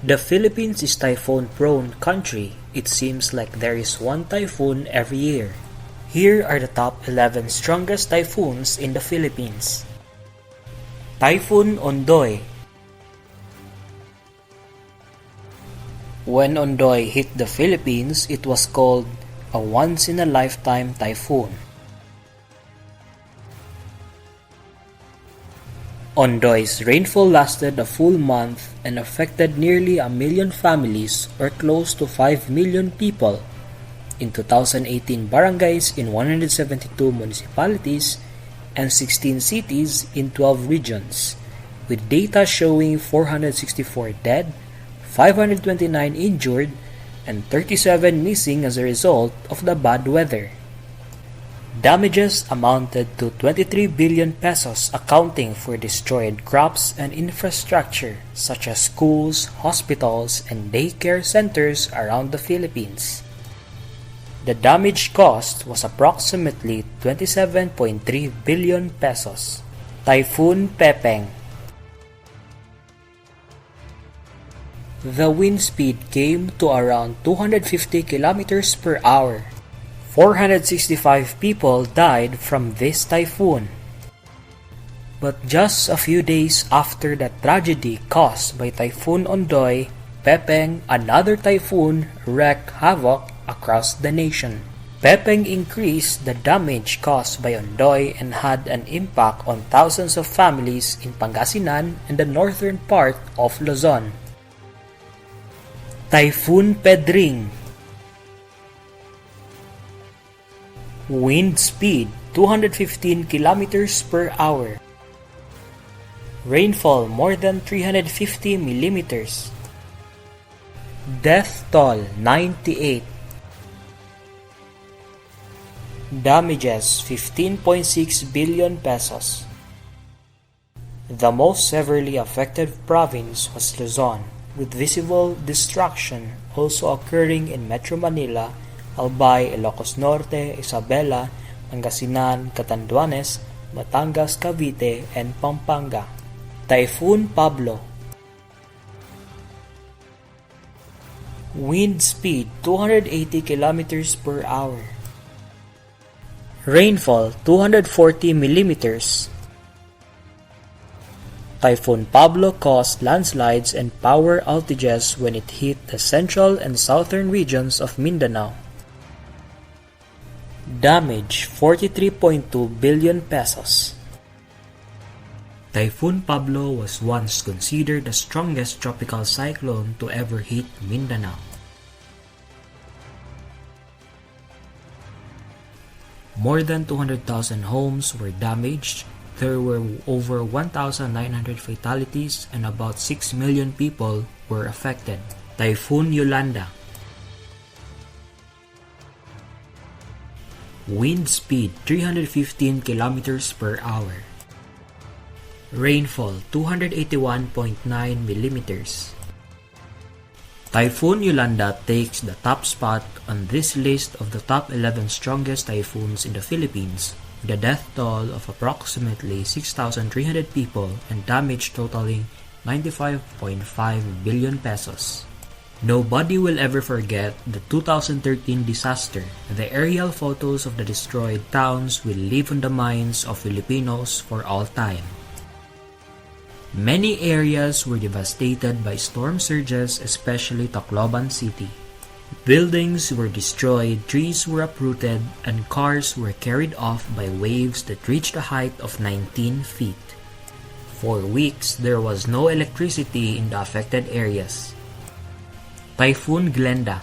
The Philippines is typhoon-prone country. It seems like there is one typhoon every year. Here are the top 11 strongest typhoons in the Philippines. Typhoon Ondoy. When Ondoy hit the Philippines, it was called a once-in-a-lifetime typhoon. Ondoy's rainfall lasted a full month and affected nearly 1 million families or close to 5 million people in 2018 barangays in 172 municipalities and 16 cities in 12 regions, with data showing 464 dead, 529 injured, and 37 missing as a result of the bad weather. Damages amounted to 23 billion pesos, accounting for destroyed crops and infrastructure such as schools, hospitals, and daycare centers around the Philippines. The damage cost was approximately 27.3 billion pesos. Typhoon Pepeng. The wind speed came to around 250 kilometers per hour. 465 people died from this typhoon. But just a few days after the tragedy caused by Typhoon Ondoy, Pepeng, another typhoon, wreaked havoc across the nation. Pepeng increased the damage caused by Ondoy and had an impact on thousands of families in Pangasinan and the northern part of Luzon. Typhoon Pedring. Wind speed 215 kilometers per hour. Rainfall more than 350 millimeters. Death toll 98. Damages 15.6 billion pesos. The most severely affected province was Luzon, with visible destruction also occurring in Metro Manila, Albay, Ilocos Norte, Isabela, Pangasinan, Catanduanes, Batangas, Cavite, and Pampanga. Typhoon Pablo. Wind speed 280 kilometers per hour. Rainfall 240 millimeters. Typhoon Pablo caused landslides and power outages when it hit the central and southern regions of Mindanao. Damage 43.2 billion pesos. Typhoon Pablo was once considered the strongest tropical cyclone to ever hit Mindanao. More than 200,000 homes were damaged. There were over 1,900 fatalities and about 6 million people were affected. Typhoon Yolanda. Wind speed 315 kilometers per hour. Rainfall 281.9 millimeters. Typhoon Yolanda takes the top spot on this list of the top 11 strongest typhoons in the Philippines, with a death toll of approximately 6,300 people and damage totaling 95.5 billion pesos. Nobody will ever forget the 2013 disaster. The aerial photos of the destroyed towns will live on the minds of Filipinos for all time. Many areas were devastated by storm surges, especially Tacloban City. Buildings were destroyed, trees were uprooted, and cars were carried off by waves that reached a height of 19 feet. For weeks, there was no electricity in the affected areas. Typhoon Glenda.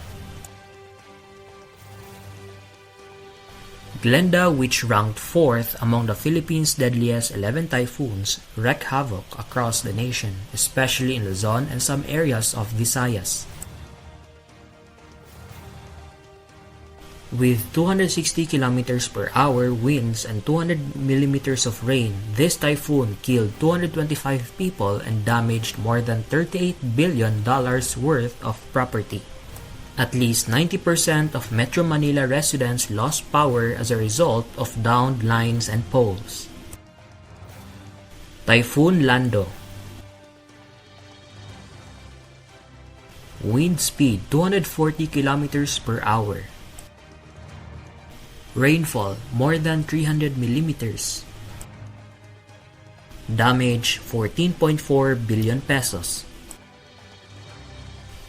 Glenda, which ranked 4th among the Philippines' deadliest 11 typhoons, wreaked havoc across the nation, especially in Luzon and some areas of Visayas. With 260 kilometers per hour winds and 200 millimeters of rain, this typhoon killed 225 people and damaged more than $38 billion worth of property. At least 90% of Metro Manila residents lost power as a result of downed lines and poles. Typhoon Lando. Wind speed 240 kilometers per hour. Rainfall more than 300 millimeters. Damage 14.4 billion pesos.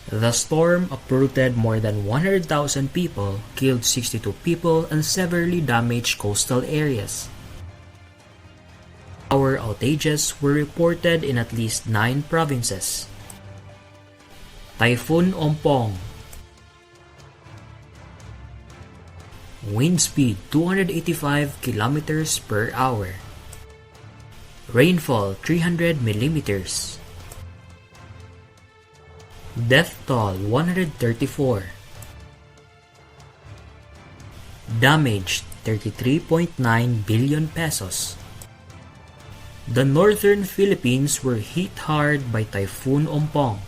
The storm uprooted more than 100,000 people, killed 62 people, and severely damaged coastal areas. Power outages were reported in at least 9 provinces. Typhoon Ompong. Wind speed 285 kilometers per hour. Rainfall 300 millimeters. Death toll 134. Damage 33.9 billion pesos. The northern Philippines were hit hard by Typhoon Ompong.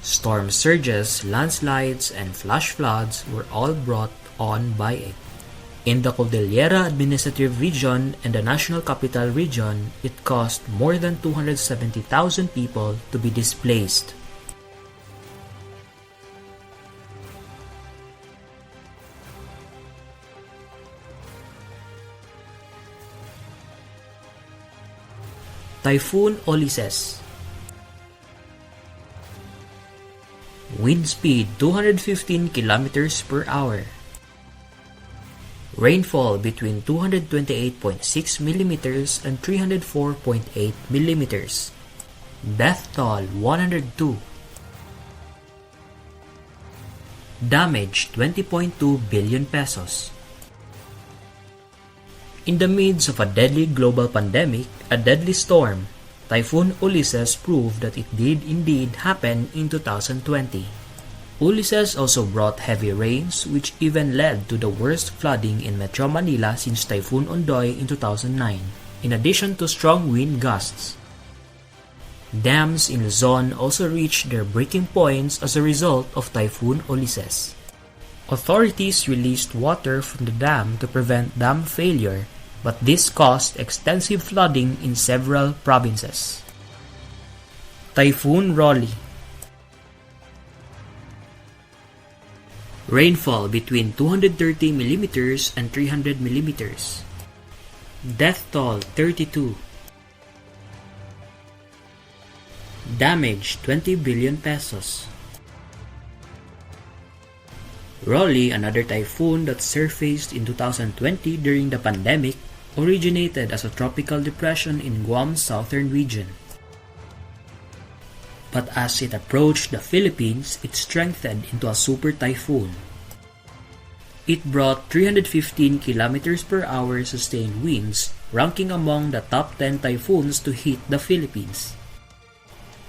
Storm surges, landslides, and flash floods were all brought on by it. In the Cordillera Administrative Region and the National Capital Region, it caused more than 270,000 people to be displaced. Typhoon Ulises. Wind speed 215 kilometers per hour. Rainfall between 228.6 millimeters and 304.8 millimeters. Death toll 102. Damage 20.2 billion pesos. In the midst of a deadly global pandemic, a deadly storm, Typhoon Ulises proved that it did indeed happen in 2020. Ulises also brought heavy rains, which even led to the worst flooding in Metro Manila since Typhoon Ondoy in 2009, in addition to strong wind gusts. Dams in Luzon also reached their breaking points as a result of Typhoon Ulises. Authorities released water from the dam to prevent dam failure, but this caused extensive flooding in several provinces. Typhoon Rolly. Rainfall between 230 millimeters and 300 millimeters. Death toll 32. Damage 20 billion pesos. Rolly, another typhoon that surfaced in 2020 during the pandemic, originated as a tropical depression in Guam's southern region. But as it approached the Philippines, it strengthened into a super typhoon. It brought 315 kilometers per hour sustained winds, ranking among the top 10 typhoons to hit the Philippines.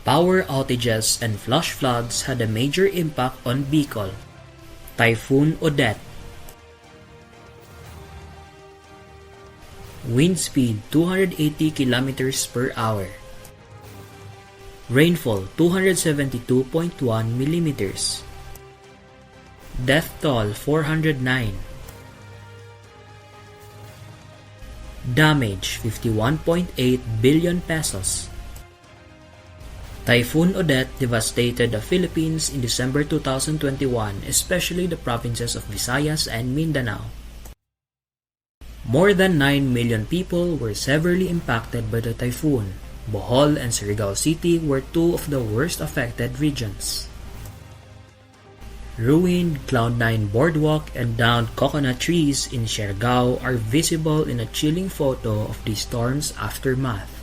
Power outages and flash floods had a major impact on Bicol. Typhoon Odette. Wind speed 280 kilometers per hour. Rainfall 272.1 millimeters. Death toll 409. Damage 51.8 billion pesos. Typhoon Odette devastated the Philippines in December 2021, especially the provinces of Visayas and Mindanao. More than 9 million people were severely impacted by the typhoon. Bohol and Surigao City were two of the worst affected regions. Ruined Cloud9 boardwalk and downed coconut trees in Siargao are visible in a chilling photo of the storm's aftermath.